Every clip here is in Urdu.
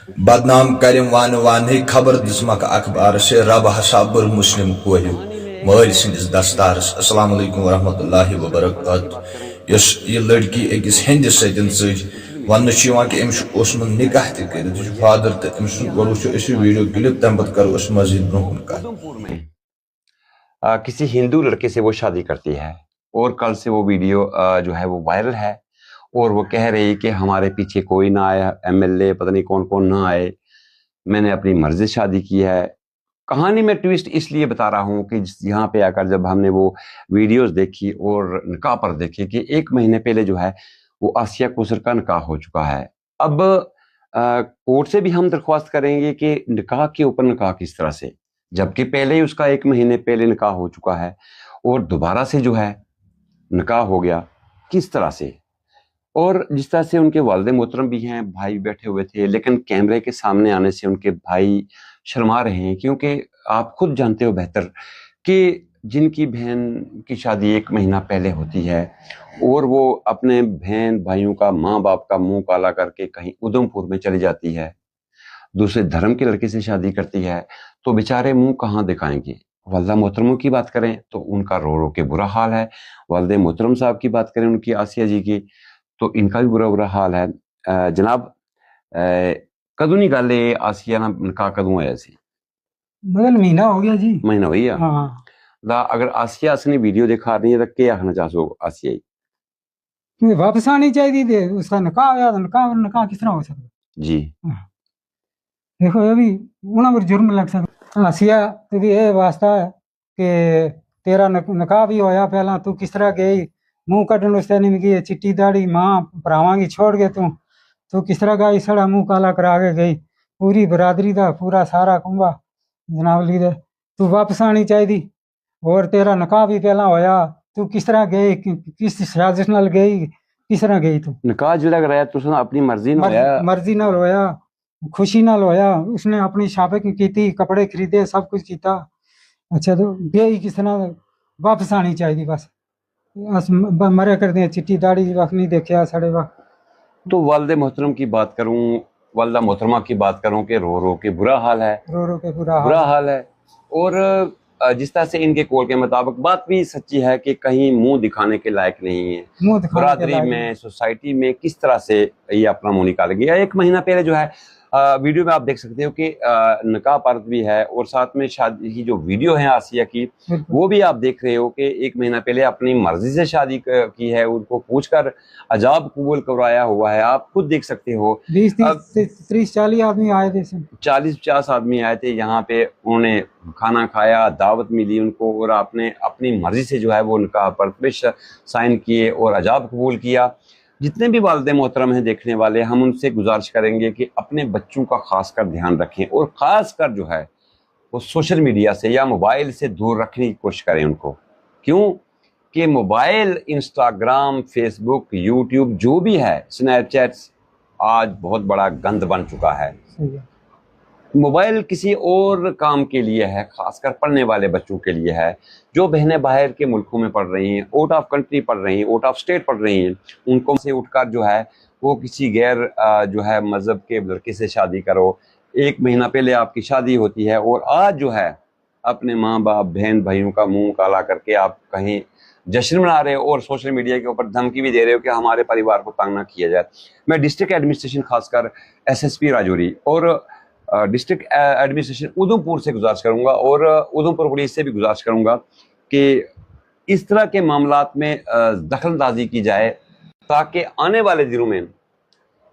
بدنام کرم وان وان خبر دسمک اخبار سے رب ہسا بر مسلم کوہ مل سندس دستارس السلام علیکم ورحمۃ اللہ وبرکاتہ یس یہ لڑکی اکس ہندس ستن سۭتۍ ون کہ امس نکاح تہ کر فادر تو امس گو وچو ویڈیو کلپ تمہ پتہ کرو مزید برو کت کسی ہندو لڑکے سے وہ شادی کرتی ہے اور کل سے وہ ویڈیو جو ہے وہ وائرل ہے اور وہ کہہ رہی کہ ہمارے پیچھے کوئی نہ آیا ایم ایل اے پتہ نہیں کون کون نہ آئے، میں نے اپنی مرضی سے شادی کی ہے۔ کہانی میں ٹویسٹ اس لیے بتا رہا ہوں کہ یہاں پہ آ کر جب ہم نے وہ ویڈیوز دیکھی اور نکاح پر دیکھے کہ 1 مہینے پہلے جو ہے وہ آسیہ کوثر کا نکاح ہو چکا ہے۔ اب کورٹ سے بھی ہم درخواست کریں گے کہ نکاح کے اوپر نکاح کس طرح سے، جبکہ پہلے ہی اس کا 1 مہینے پہلے نکاح ہو چکا ہے اور دوبارہ سے جو ہے نکاح ہو گیا کس طرح سے، اور جس طرح سے ان کے والد محترم بھی ہیں، بھائی بیٹھے ہوئے تھے، لیکن کیمرے کے سامنے آنے سے ان کے بھائی شرما رہے ہیں، کیونکہ آپ خود جانتے ہو بہتر کہ جن کی بہن کی شادی 1 مہینہ پہلے ہوتی ہے اور وہ اپنے بہن بھائیوں کا ماں باپ کا منہ کالا کر کے کہیں ادھم پور میں چلی جاتی ہے، دوسرے دھرم کے لڑکے سے شادی کرتی ہے، تو بیچارے منہ کہاں دکھائیں گے۔ والدہ محترموں کی بات کریں تو ان کا رو رو کے برا حال ہے، والد محترم صاحب کی بات کریں ان کی آسیہ جی کی تو ان کا بھی برا حال ہے۔ جناب کدوں نہیں گل ہے آسیہ نا نکاح کدوں ہوا سی؟ مطلب مہینہ ہو گیا جی، مہینہ ہوئی ہے۔ ہاں اگر آسیہ اصلی ویڈیو دکھا رہی ہے تو کیا آخنا چاہو آسیہ ہی؟ واپس آنی چاہیے تھی، اس کا نکاح ہوا تو نکاح کس طرح ہو سکتا جی دیکھو یہ بھی انہوں پر جرم لگ سکتا۔ آسیہ تو بھی یہ واسطہ ہے کہ تیرا نکاح بھی ہویا پہلا، تو کس طرح گئی منہ کٹن اس نے کی چٹی داڑی ماں بھراواں کی چھوڑ کے تو کس طرح گئی سڑا منہ کالا کرا کے گئی، پوری برادری دا پورا سارا کنبا جناب لیڈر تو واپس آنی چاہیے، اور تیرا نکاح بھی پہلا ہویا تو کس طرح گئی، کس سازش نال گئی، کس طرح گئی تو نکاح جڑا کرایا تو اپنی مرضی نہ ہویا، مرضی نال ہویا، خوشی نال ہویا، اس نے اپنی شاپنگ کی، کپڑے خریدے، سب کچھ کیتا۔ اچھا تو گئی کس طرح واپس آنی چاہیے، بس مرے کر دیں چٹی داڑی وقت نہیں دیکھا سڑے وقت۔ تو والد محترم کی بات کروں، والدہ محترمہ کی بات کروں کہ رو رو کے برا حال ہے، رو رو کے برا حال ہے، اور جس طرح سے ان کے قول کے مطابق بات بھی سچی ہے کہ کہیں منہ دکھانے کے لائق نہیں ہے، برادری میں سوسائٹی میں کس طرح سے یہ اپنا منہ نکال گیا۔ 1 مہینہ پہلے جو ہے ویڈیو میں آپ دیکھ سکتے ہو کہ نکاح پرت بھی ہے اور ساتھ میں شادی کی جو ویڈیو ہے آسیہ کی وہ بھی آپ دیکھ رہے ہو کہ 1 مہینہ پہلے اپنی مرضی سے شادی کی ہے، ان کو پوچھ کر عجاب قبول کروایا ہوا ہے، آپ خود دیکھ سکتے ہو۔ 30-40 آدمی آئے تھے، 40-50 آدمی آئے تھے یہاں پہ، انہوں نے کھانا کھایا، دعوت ملی ان کو، اور آپ نے اپنی مرضی سے جو ہے وہ نکاح پر سائن کیے اور عجاب قبول کیا۔ جتنے بھی والد محترم ہیں دیکھنے والے، ہم ان سے گزارش کریں گے کہ اپنے بچوں کا خاص کر دھیان رکھیں، اور خاص کر جو ہے وہ سوشل میڈیا سے یا موبائل سے دور رکھنے کی کوشش کریں ان کو۔ کیوں کہ موبائل، انسٹاگرام، فیس بک، یوٹیوب جو بھی ہے، سنیپ چیٹ آج بہت بڑا گند بن چکا ہے۔ موبائل کسی اور کام کے لیے ہے، خاص کر پڑھنے والے بچوں کے لیے ہے، جو بہنیں باہر کے ملکوں میں پڑھ رہی ہیں، آؤٹ آف کنٹری پڑھ رہی ہیں، آؤٹ آف اسٹیٹ پڑھ رہی ہیں، ان کو سے اٹھ کر جو ہے وہ کسی غیر جو ہے مذہب کے لڑکے سے شادی کرو۔ 1 مہینہ پہلے آپ کی شادی ہوتی ہے اور آج جو ہے اپنے ماں باپ بہن بھائیوں کا منہ کالا کر کے آپ کہیں جشن منا رہے ہو اور سوشل میڈیا کے اوپر دھمکی بھی دے رہے ہو کہ ہمارے پریوار کو تنگ نہ کیا جائے۔ میں ڈسٹرکٹ ایڈمنسٹریشن خاص کر SSP راجوری اور ڈسٹرکٹ ایڈمنسٹریشن ادھم پور سے گزارش کروں گا اور ادھم پور پولیس سے بھی گزارش کروں گا کہ اس طرح کے معاملات میں دخل اندازی کی جائے تاکہ آنے والے دنوں میں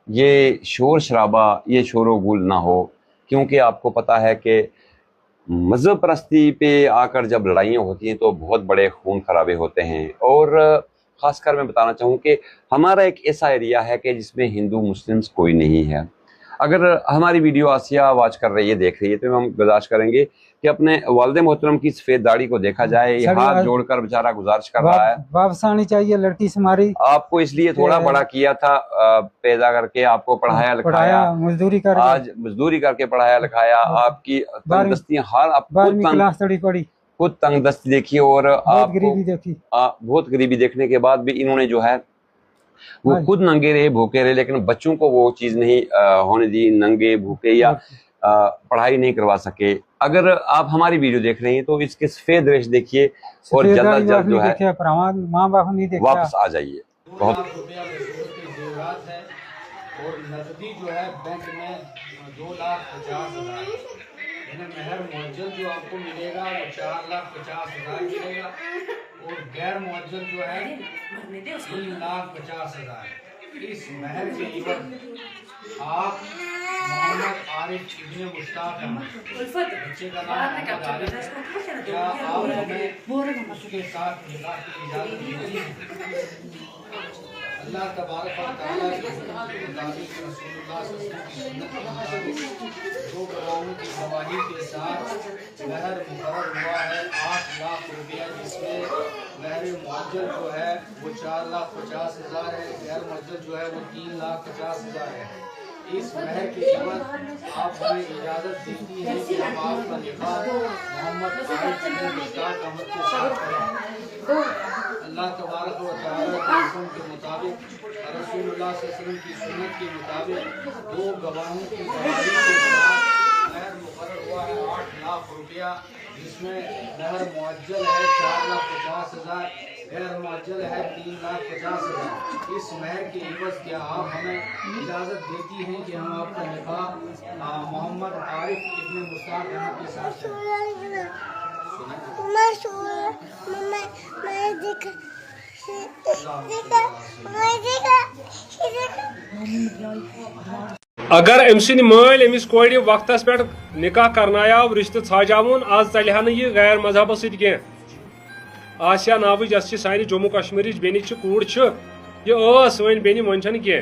یہ شور شرابہ، یہ شور و گل نہ ہو، کیونکہ آپ کو پتہ ہے کہ مذہب پرستی پہ آ کر جب لڑائیاں ہوتی ہیں تو بہت بڑے خون خرابے ہوتے ہیں۔ اور خاص کر میں بتانا چاہوں کہ ہمارا ایک ایسا ایریا ہے کہ جس میں ہندو مسلمس کوئی نہیں ہے۔ اگر ہماری ویڈیو آسیہ واچ کر رہی ہے، دیکھ رہی ہے، تو ہم گزارش کریں گے کہ اپنے والد محترم کی سفید داڑھی کو دیکھا جائے، یہ ہاتھ جوڑ کر بیچارہ گزارش کر رہا ہے، واپس آنی چاہیے لڑکی سے ہماری، آپ کو اس لیے تھوڑا بڑا کیا تھا، پیدا کر کے آپ کو پڑھایا لکھایا، مزدوری کر آج مزدوری کر کے پڑھایا لکھایا، آپ کی تنگ دستیاں خود تنگ دستی دیکھی اور آپ کو بہت غریبی دیکھنے کے بعد بھی انہوں نے جو ہے وہ ہاں جی۔ خود ننگے رہے بھوکے رہے لیکن بچوں کو وہ چیز نہیں ہونے دی، ننگے بھوکے یا پڑھائی نہیں کروا سکے. اگر آپ ہماری ویڈیو دیکھ رہے ہیں تو اس کے سفید ریش دیکھیے اور جلد از جلد جو ہے ماں باپ نہیں دیکھا. واپس آ جائیے. بہت زیورات ہے اور نقدی جو ہے بینک میں 2,50,000. یعنی مہر معجل جو آپ کو ملے گا وہ 4,50,000 ملے گا اور غیر معجل جو ہے 3,50,000. اس مہر کے عوض آپ محمد عارف ابن مشتاق احمد، بچے کا نام محمد عارف ہے، کیا آپ ہمیں اس کے ساتھ نکاح کی اجازت دیتی ہیں؟ اللہ تبارک و تعالیٰ کے حکم کے مطابق رسول اللہ صلی اللہ علیہ وسلم کی سنت کے مطابق 2 گواہوں کی گواہی کے ساتھ مہر مقرر ہوا ہے 8 لاکھ روپیہ، جس میں مہر معجل جو ہے وہ 4,50,000 ہے، غیر معجل جو ہے وہ 3,50,000 ہے. اس مہر کے عوض آپ ہمیں اجازت دیتی ہیں کہ ہم آپ کا نکاح محمد عارف ابن مشتاق احمد کے ساتھ کریں. اللہ تبارک و تعالیٰ کے حکم کے مطابق رسول اللہ صلی اللہ علیہ وسلم کی سنت کے مطابق 2 گواہوں کی گواہی کے ساتھ مہر مقرر ہوا ہے 8 لاکھ روپیہ، جس میں مہر معجل ہے 4,50,000، غیر معجل ہے 3,50,000. اس مہر کے عوض کیا آپ ہمیں اجازت دیتی ہیں کہ ہم آپ کا نکاح محمد عارف ابن مشتاق احمد کے ساتھ کریں؟ اگر ام سند مل امس کور وقتس پہ نکاح کرناو رشتہ ژھاجاون آج چلہ یہ غیر مذہب ست کی آسیا ناوچ یس سانہ جموں کشمیر بینی کوڑ یہ ون بینی ون چھن کی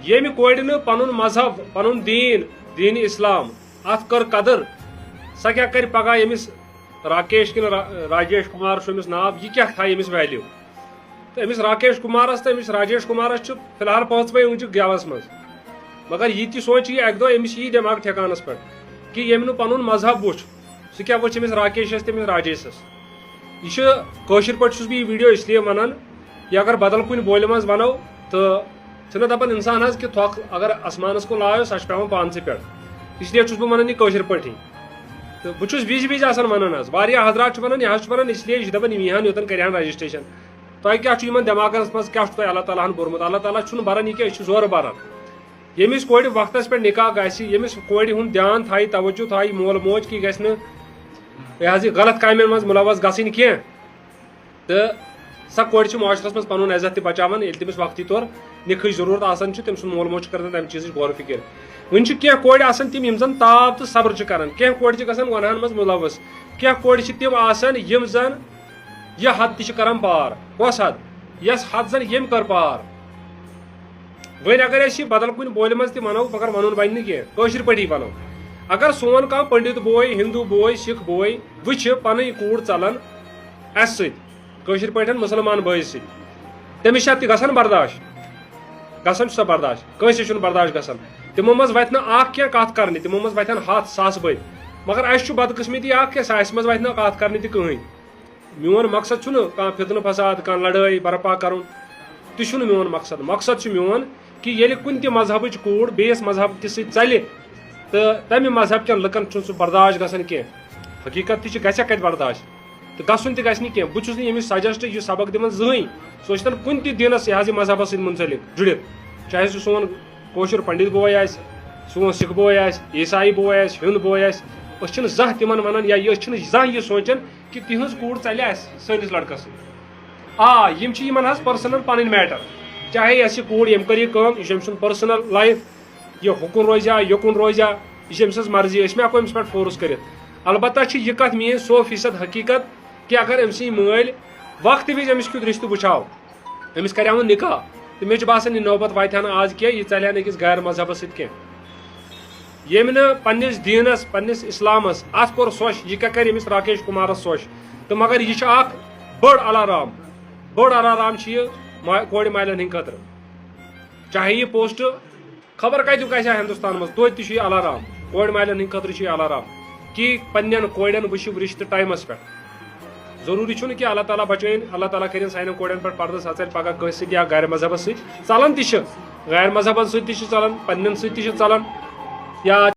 یم کور پن مذہب پن دین اسلام ات کر قدر سہ کیا کر پگہ یمس راکیش کن راجیش کمار امس ناو یہ کیا تھا امس ویلیو تو امس راکیش کمارس تو امس راجیش کمارس فی الحال پانچوے ونچ گیوس مز مگر یہ سوچ یہ اک دہ امس یہ دماغ ٹھکانس پہ کہ یم نو پن مذہب وچ سہ کیا وچ امس راکیشس تمس راجیشس یہ پہ بہ یہ ویڈیو اس لیے ونان یہ اگر بدل کن بول مز ونو تو چھنا دپان انسان حظ کہ تھوک اگر آسمانس کو لایو سہ پیوان پانسے پہ اس لیے بہ ونان یہ پہ تو بہت وز آسان ونان واریاہ حضرات ونان یہ ونان اس لیے یہ دپان یہان یوتن کرہن رجسٹریشن تہ کیا دماغس مز کیا تہ اللہ تعالیٰ ہن بورمت اللہ تعالیٰ چھُنہٕ بران یہ کہ زور بران یمس کور وقتس پہ نکاح گژھِ یمس کور ہند دھیان تھایہِ توجہ تھایہِ مول موج کی گژھِ نہٕ یہ حظ یہ غلط کامین مز ملوث گژھٕنۍ کینٛہہ تہٕ سۄ کور چھِ معاشرس مز پنُن عزت تہِ بچاوان ییٚلہِ تٔمِس وقتی طور نِکھٕچ ضروٗرت آسان چھِ تٔمۍ سُنٛد مول موج چھُ کران تمہِ چیٖزٕچ غور فِکر وۄنۍ چھِ کینٛہہ کورِ آسان تِم یِم زن تاب تہٕ صبر چھِ کران کینٛہہ کورِ چھِ گژھان گۄنہن منٛز ملوث کینٛہہ کورِ چھِ تِم آسان یِم زن یہِ حد تہِ چھِ کران پار کۄس حد یۄس حد زن یٔمۍ کٔر پار وۄنۍ اگر أسۍ یہِ بدل کُنہِ بولہِ منٛز تہِ ونو مگر ونُن بنہِ نہٕ کینٛہہ کٲشِر پٲٹھی ونو اگر سون کانٛہہ پنڈت بوے ہندو بوے سکھ بوے وٕچھِ پنٕنۍ کوٗر ژلان اسہِ سۭتۍ کٲشِر پٲٹھۍ مُسلمان بٲیِس سۭتۍ تٔمِس چھا تہِ گژھان برداشت گژھان چھُ سۄ برداشت کٲنٛسہِ چھُنہٕ برداشت گژھان تِمو منٛز وتھِ نہٕ اکھ کینٛہہ کتھ کرنہِ تِمو منٛز وتھن 100 بٔدۍ مگر اسہِ چھُ بدقٕسمتی اکھ کہِ ساسہِ منٛز وتھِ نہٕ کتھ کرنہِ تہِ کٕہٕنۍ میون مقصد چھُنہٕ کانٛہہ فتنہٕ فساد کانٛہہ لڑٲے برپا کرُن تہِ چھُنہٕ میون مقصد مقصد چھُ میون کہ ییٚلہِ کُنہِ تہِ مذہبٕچ کوٗر بیٚیِس مذہب کِس سۭتۍ ژلہِ تہٕ تمہِ مذہب کٮ۪ن لُکن چھُنہٕ سُہ برداشت گژھان کینٛہہ حقیٖقت تہِ چھِ گژھِ کتہِ برداشت تہٕ گژھُن تہِ گژھِ نہٕ کینٛہہ بہٕ چھُس نہٕ ییٚمِس سجسٹ یہِ سبق دِوان زٕہٕنۍ سُہ ٲسۍتن کُنہِ تہِ دیٖنس یہِ حظ یہِ مذہبس سۭتۍ مُنسلِک جُڑِتھ چاہے سُہ سون کٲشُر پنڈت بوے آسہِ سون سکھ بوے آسہِ عیسائی بوے آسہِ ہیوٚنٛد بوے آسہِ أسۍ چھِنہٕ زانٛہہ تِمن ونان یا أسۍ چھِنہٕ زانٛہہ یہِ سونٛچان کہ تِہنٛز کوٗر ژلہِ اسہِ سٲنِس لڑکس سۭتۍ یِم چھِ یِمن حظ پٔرسنل پنٕنۍ میٹر چاہے یۄس یہِ کوٗر ییٚمۍ کٔر یہِ کٲم یہِ چھُ أمۍ سُنٛد پٔرسنل لایف یہِ ہُکُن روزیا یوکُن روزیا یہ چھِ أمۍ سٕنٛز مرضی أسۍ مہ ہٮ۪کو أمِس پٮ۪ٹھ فورس کٔرِتھ البتہ چھِ یہِ کتھ میٲنۍ 100% حقیٖقت کہ اگر أمۍ سٕنٛدۍ مٲلۍ وقتہٕ وِزِ أمِس کیُتھ رشتہٕ وٕچھاو أمِس کریاون نکاح تہٕ مےٚ چھُ باسان یہِ نوبت واتہِ ہا نہٕ آز کینٛہہ یہِ ژلہِ ہا نہٕ أکِس غیر مذہبس سۭتۍ کینٛہہ ییٚمۍ نہٕ پننِس دیٖنس پننِس اسلامس اتھ کوٚر سۄچ یہِ کیٛاہ کرِ أمِس راکیش کُمارس سۄچ تہٕ مگر یہِ چھُ اکھ بٔڑ الارام چھِ یہِ کورِ مالٮ۪ن ہٕنٛدۍ خٲطرٕ چاہے یہِ پوسٹ خبر کتیُک آسہِ ہا ہندوستان منٛز توتہِ تہِ چھُ یہِ الارام کورِ مالٮ۪ن ہٕنٛدۍ خٲطرٕ چھُ یہِ الارام کہ پننٮ۪ن کورٮ۪ن وٕچھِو رشتہٕ ٹایمس پٮ۪ٹھ ضروری چھُنہٕ کہ اللہ تعالیٰ بچٲیِن اللہ تعالیٰ کٔرِنۍ سانٮ۪ن کورٮ۪ن پٮ۪ٹھ پردٕ سَژَر پگہہ کٲنٛسہِ سۭتۍ یا غیر مذہبس سۭتۍ ژلان تہِ چھِ غیر مذہبن سۭتۍ تہِ چھِ ژلان پننٮ۪ن سۭتۍ تہِ چھِ ژلان یا